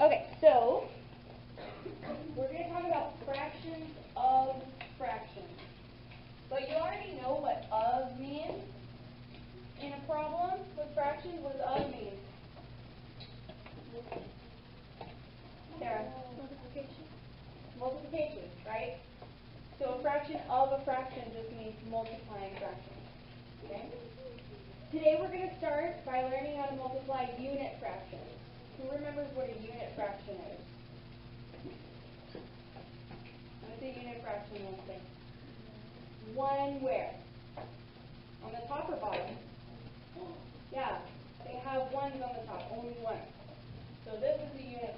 Okay, so we're going to talk about fractions of fractions. But you already know what of means in a problem with fractions. What does of mean? Sarah? Multiplication. Multiplication, right? So a fraction of a fraction just means multiplying fractions. Okay? Today we're going to start by learning how to multiply unit fractions. Who remembers what a unit fraction is? What's a unit fraction look like? One where? On the top or bottom? Yeah, they have ones on the top, only one. So this is a unit,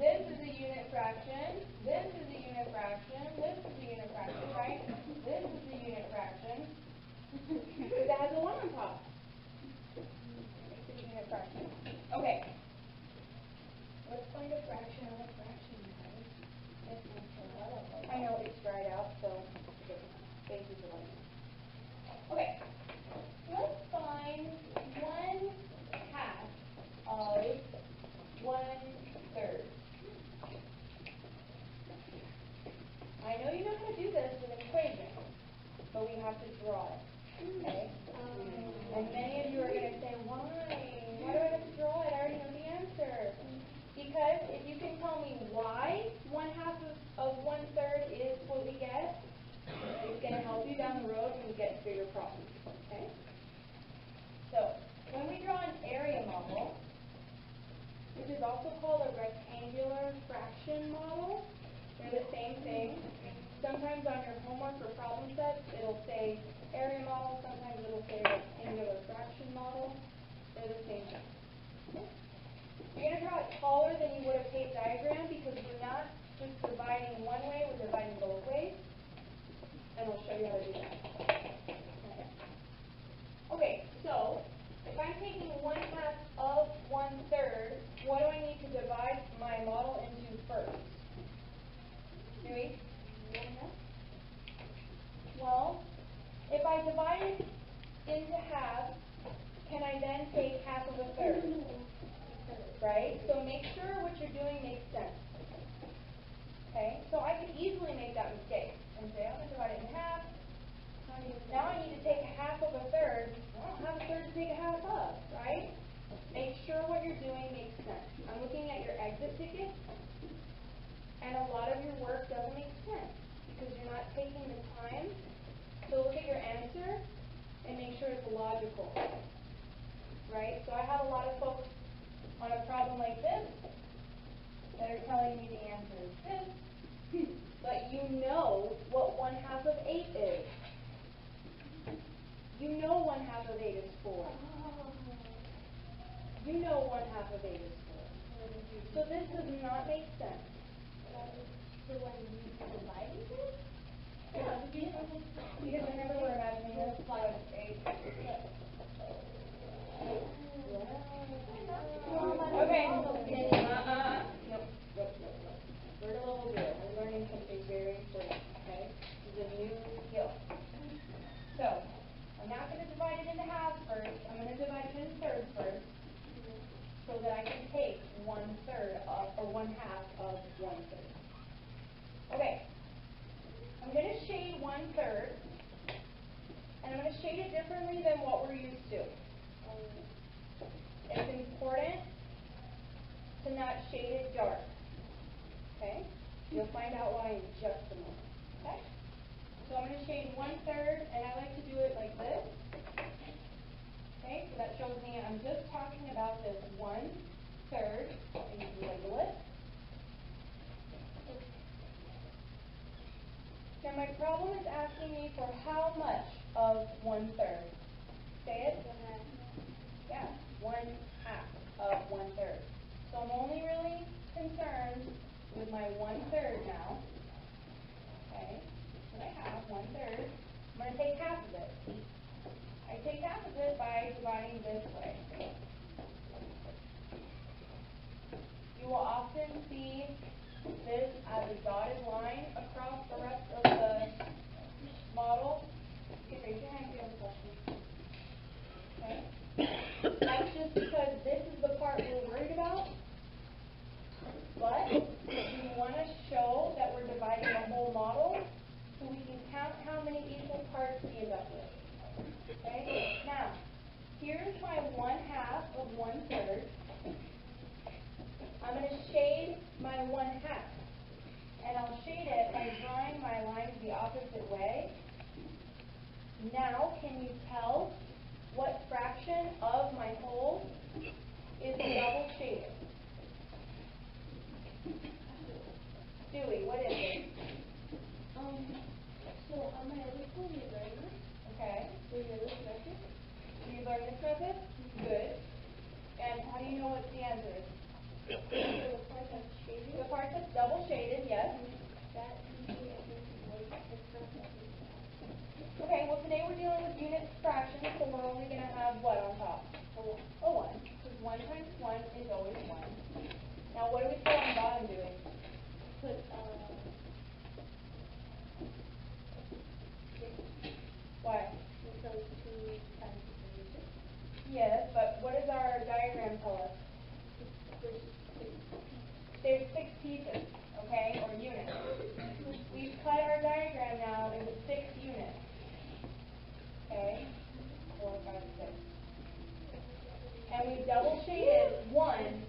this is a unit fraction, this is a unit fraction, this is a unit fraction, right? This is a unit fraction, because it has a 1 on top. It's a unit fraction. Okay. Let's find a fraction of a fraction, guys. I know it's dried out, so spaces are like this. Okay. Let's find 1/2 of 1/3. I know you know how to do this with an equation, but we have to draw it. Okay? And many of you are going to say, why? Why do I have to draw it? I already know the answer. Because if you can tell me why 1/2 of 1/3 is what we get, it's going to help you down the road when you get bigger problems. Okay? So, when we draw an area model, which is also called a rectangular fraction model, they're the same thing. Sometimes on your homework or problem sets, it'll say area model, sometimes it'll say rectangular fraction model. They're the same thing. Okay? You're going to draw it taller than you would a tape diagram because we're not just dividing one way, we're dividing both ways. And I'll show you how to do that. Okay, so if I'm taking 1/2 of 1/3, what do I need to divide my model into first? Dewey? Well, if I divide it into half, can I then take 1/2 of a third? Right? So make sure what you're doing makes sense. Okay? So I could easily make that mistake and say, I'm going to divide it in half. Now I need to take 1/2 of a third. I don't have a third to take 1/2 of, right? Make sure what you're doing makes sense. I'm looking at your exit ticket, and a lot of your work doesn't make sense because you're not taking the time to look at your answer and make sure it's logical, right? So I have a lot of folks on a problem like this that are telling me the answer is this, but you know what 1/2 of 8 is. You know 1/2 of 8 is 4. You know 1/2 of 8 is 4. So this does not make sense. So when you divide it? Yeah, because remember we're imagining this plot of 8. Okay. Nope. We're a little bit. We're learning something very important. Okay? This is a new skill. So, I'm not going to divide it into halves first. I'm going to divide it into thirds first, so that I can take 1/3 of, or 1/2 of 1/3. Okay. I'm going to shade 1/3, and I'm going to shade it differently than what we're used to. It's important to not shade it dark. Okay? You'll find out why in just a moment. Okay? So I'm going to shade 1/3, and I like to do it like this. Okay? So that shows me I'm just talking about this 1/3, and you can label it. Now my problem is asking me for how much of 1/3. Say it. Yeah, 1/2 of 1/3. So I'm only really concerned with my 1/3 now. Okay, so I have 1/3. I'm going to take 1/2 of it. I take 1/2 of it by dividing this way. You will often see this as a dotted line across the rest of the model. You can raise your hand if you have a question. Okay. my 1/2 of 1/3. I'm going to shade my 1/2. And I'll shade it by drawing my lines the opposite way. Now, can you tell what fraction of my whole is double shaded? Stewie, what is it? So on my other school, we learn this. Okay. We learn this method. You learned this method? Good. And how do you know what the answer is? So the part that's shaded. The part that's double shaded, yes. That usually I think is like the front of it. Okay, well today we're dealing with unit fractions, so we're only going to have what on top? A 1. Because 1 times 1 is always 1. Now what do we put on the bottom doing? Put, Why? because 2 times 3 is 6. Yes, but what does our diagram tell us? There's 6 pieces, okay, or units. We've cut our diagram now into 6 units. Okay? 4, 5, 6. And we've double shaded 1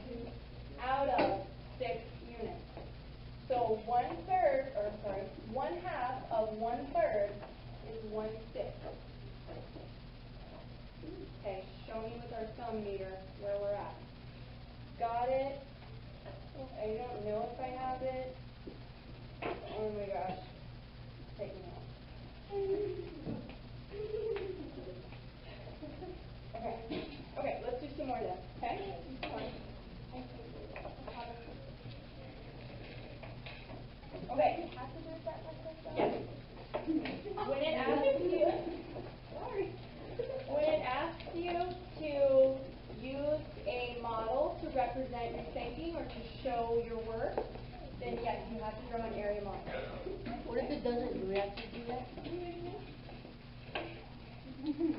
out of 6 units. So 1/3, or sorry, 1/2 of 1/3 is 1/6. Okay, show me with our thumb meter where we're at. Got it? I don't know if I have it. Oh my gosh. Take me out. Okay. Okay, let's do some more then. Okay? Okay. Yes. When it asks you, sorry. When it asks you to use a model to represent your thinking or to show your work, then yes, you have to draw an area model. What if it doesn't? Do we have to do that?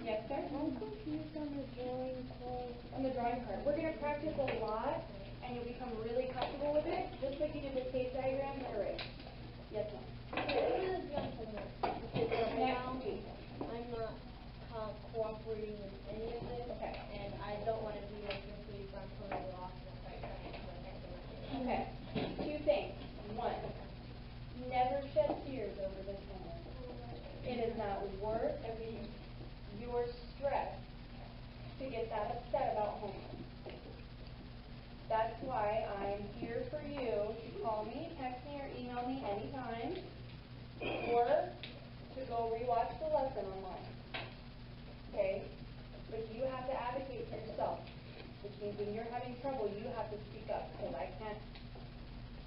Yes, sir? I'm confused on the drawing card. On the drawing card. We're going to practice a lot, and you'll become really comfortable with it, just like you did with case diagrams or arrays. Yes, ma'am. Because right now, Next week. I'm not cooperating with any of this. Okay. And I don't want to be like this week where I'm totally lost and I'm trying to do my head in my Okay. 2 things. 1, never shed tears over this homework. It is not worth your stress to get that upset about homework. That's why I'm here for you to call me, text me, or email me anytime, or to go rewatch the lesson online. Okay? But you have to advocate for yourself, which means when you're having trouble, you have to speak up, because I can't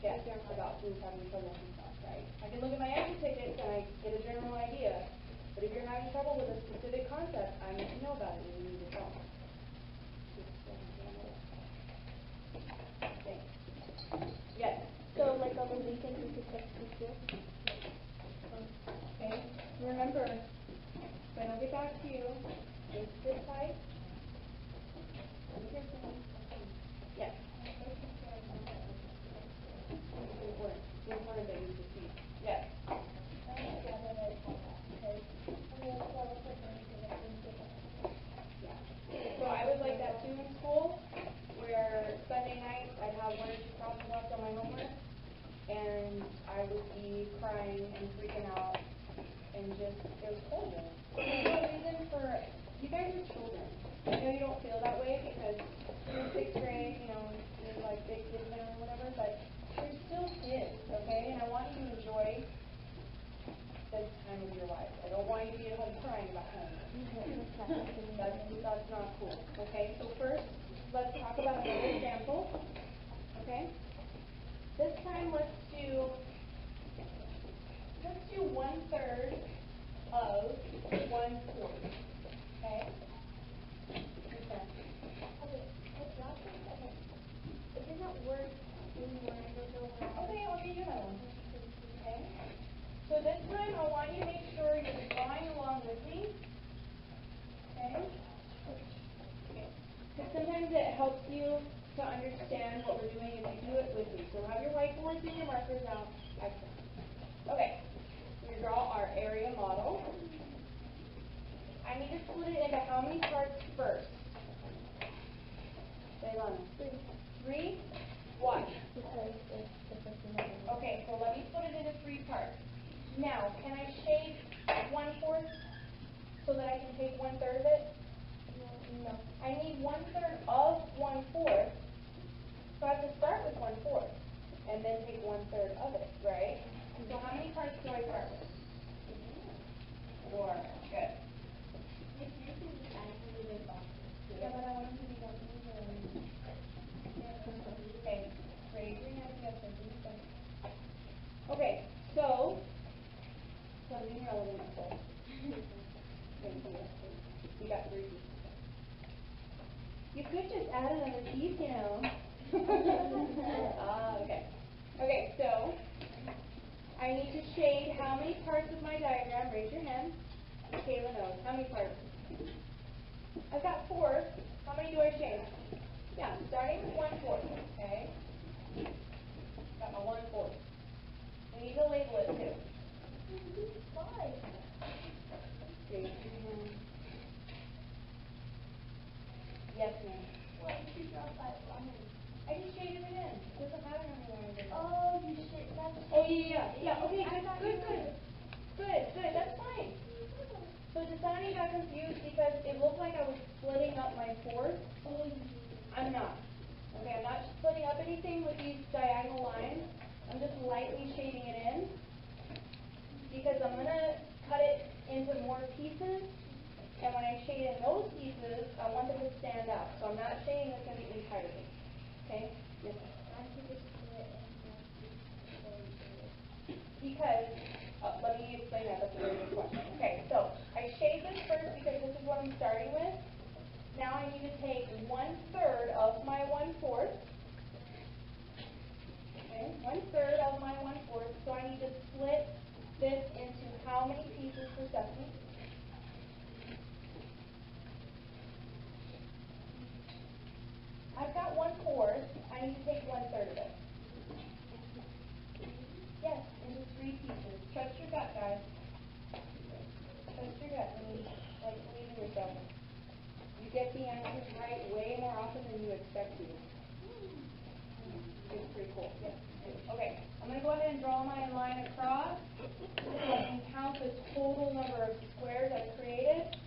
guess about who's having trouble and stuff, right? I can look at my answer tickets and I get a general idea, but if you're having trouble with a specific concept, I need to know about it and you need to tell me. Okay. Yes. So like on the weekend we could text you too? Okay. Remember, when I get back to you, just sit tight. Yes. Important that you proceed. Yes. So I was like that too in school, where Sunday nights I'd have 1 or 2 problems left on my homework, and I would be crying and freaking out, and just, it was horrible. There's no reason for, you guys are children. I know you don't feel that way because you're in 6th grade, you know, you're like big kids now or whatever, but you're still kids, okay? And I want you to enjoy this time of your life. I don't want you to be at home crying about homework. That's not cool. Okay, so first, let's talk about another example. Okay? This time, let's do 1/3 of 1/4. Okay? Okay, but last one, it didn't work anymore. I don't know how. Okay, I'll give you another one. Okay? So this time, I want you to make sure you're drawing along with me. Okay? Because sometimes it helps you to understand what we're doing if you do it with me. So have your whiteboards and your markers out. Excellent. Okay. We draw our area model. I need to split it into how many parts first? 1/3 of 1/4, so I have to start with 1/4 and then take 1/3 of it, right? So how many parts do I start with? 4. Good. Yeah, but I want them to be done easily. Okay, raise your hand if you have something to say. Okay, so something relevant to say. Thank you. We got 3 pieces. You could just add another piece, you know. Okay. Okay, so I need to shade how many parts of my diagram? Raise your hand. Kayla knows. How many parts? I've got 4. How many do I shade? Yeah, starting with 1/4. Okay. Got my 1/4. We need to label it too. Why? Raise your hand. Yes, ma'am. Why did you draw 5 lines? I just shaded it in. It doesn't matter how many lines I do. Oh, you should. That's. Oh, yeah. Okay, I thought good. you were- Good, that's fine. So Dasani got confused because it looked like I was splitting up my 4s. Oh, I'm not. Okay, I'm not splitting up anything with these diagonal lines. I'm just lightly shading it in because I'm going to cut it into more pieces. And when I shade in those pieces, I want them to stand out. So I'm not shading this in the entirety. Okay? Yes. I should just do it Because, let me explain that. That's a very good question. Okay, so I shade this first because this is what I'm starting with. Now I need to take 1/3 of my 1/4. Okay, 1/3 of my 1/4. So I need to split this into how many pieces for Stephanie? I've got 1/4. I need to take 1/3 of it. Yes, into 3 pieces. Trust your gut, guys. Trust your gut. I mean, like, believe in yourself. You get the answers right way more often than you expect to. It's pretty cool. Yes. Okay, I'm going to go ahead and draw my line across so I can count the total number of squares I've created.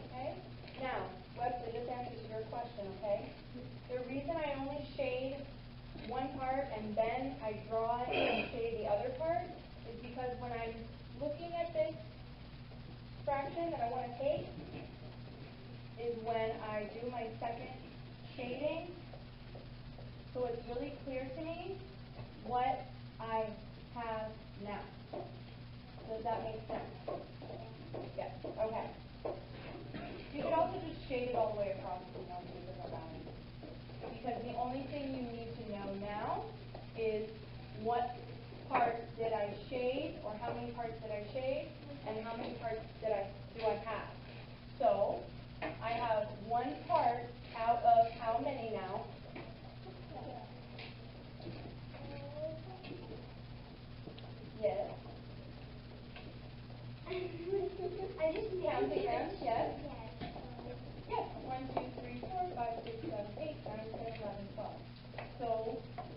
Okay? Now, Webster, this answers your question, okay? The reason I only shade one part and then I draw it and shade the other part is because when I'm looking at this fraction that I want to take is when I do my second shading, so it's really clear to me what I have now. Does that make sense? Yes. Okay. You could also just shade it all the way across if you want to, it doesn't matter. Because the only thing you need to know now is what parts did I shade, or how many parts did I shade, and how many parts do I have. So I have 1 part out of how many now? Yes. I just Counting them, yes. Yes. Yes, 1, 2, 3, 4, 5, 6, 7, 8, 9, 10, 11, 12. So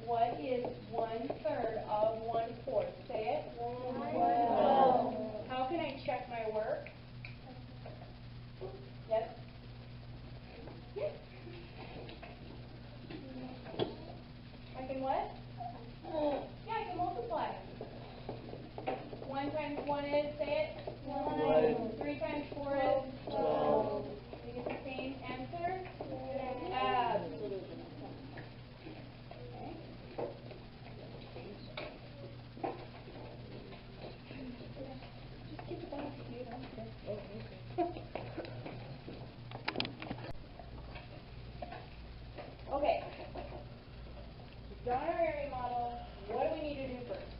what is 1/3 of 1/4? Say it. 1/12. How can I check my work? Yes? Yes. I can what? Yeah, I can multiply. 1 times 1 is, say it. 1. 3 times 4 is 12. We get the same answer? Absolutely. Okay. Just give it back to you. Okay. We've done our area model. What do we need to do first?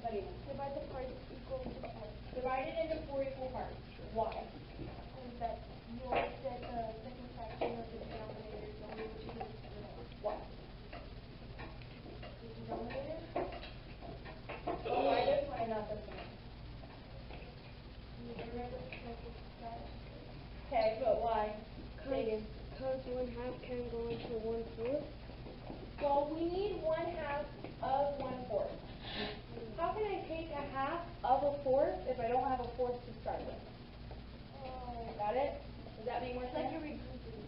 What do you know? Divide the parts equal to 4. Divide it into 4 equal parts. Why? And that you always said the second fraction of the denominator is only 2 to the Why? denominator. Well, why this one and not this one? You remember the second fraction? Okay, but why? Megan? Because 1/2 can go into 1/4. Well, we need 1/2 of 1/4. How can I take 1/2 of a 4th if I don't have a 4th to start with? Oh. Got it? Does that make more It's like sense? you're regrouping.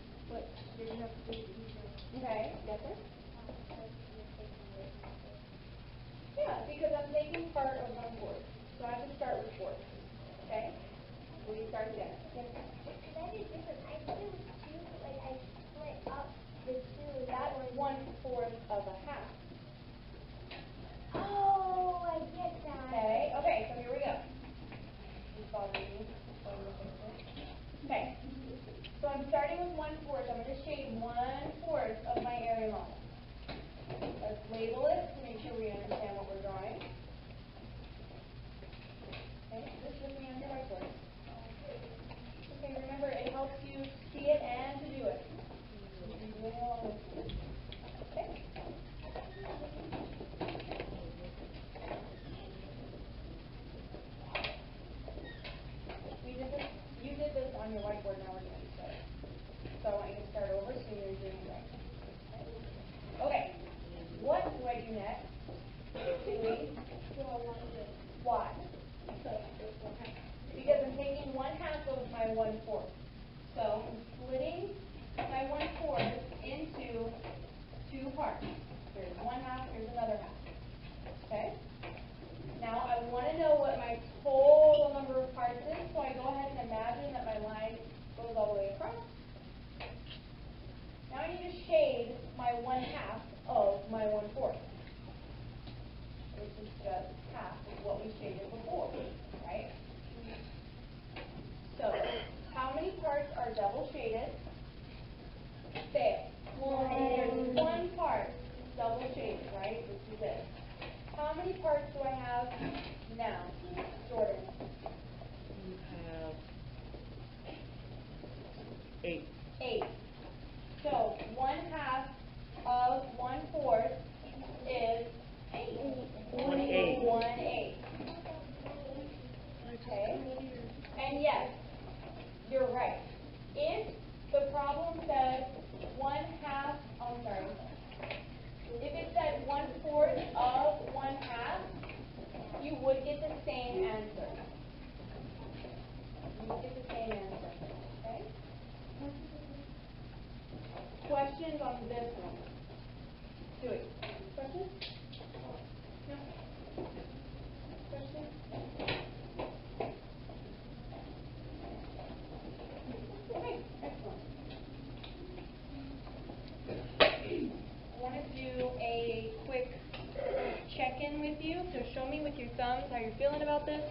so you're doing it right. Okay, what do I do next? Why? Because I'm taking 1/2 of my 1/4. So I'm splitting my 1/4 into two parts. Here's 1/2, here's another half. Okay? Now I want to know what my total number of parts is, so I go ahead and imagine that my line goes all the way across. Now I need to shade my 1/2 of my 1/4. Which is just half of what we shaded before, right? So, how many parts are double shaded? Say it. There's one part double shaded, right? Which is it. How many parts do I have now, Jordan? You have 8. 8. So 1/2 of 1/4 is 8. 1/8. 1/8. Okay? And yes, you're right. If the problem said 1/2, I'm sorry. If it said 1/4 of 1/2, you would get the same answer. You would get the same answer. Okay? Questions on this one? Dewey, questions? No? Questions? Okay, excellent. I want to do a quick check-in with you. So show me with your thumbs how you're feeling about this.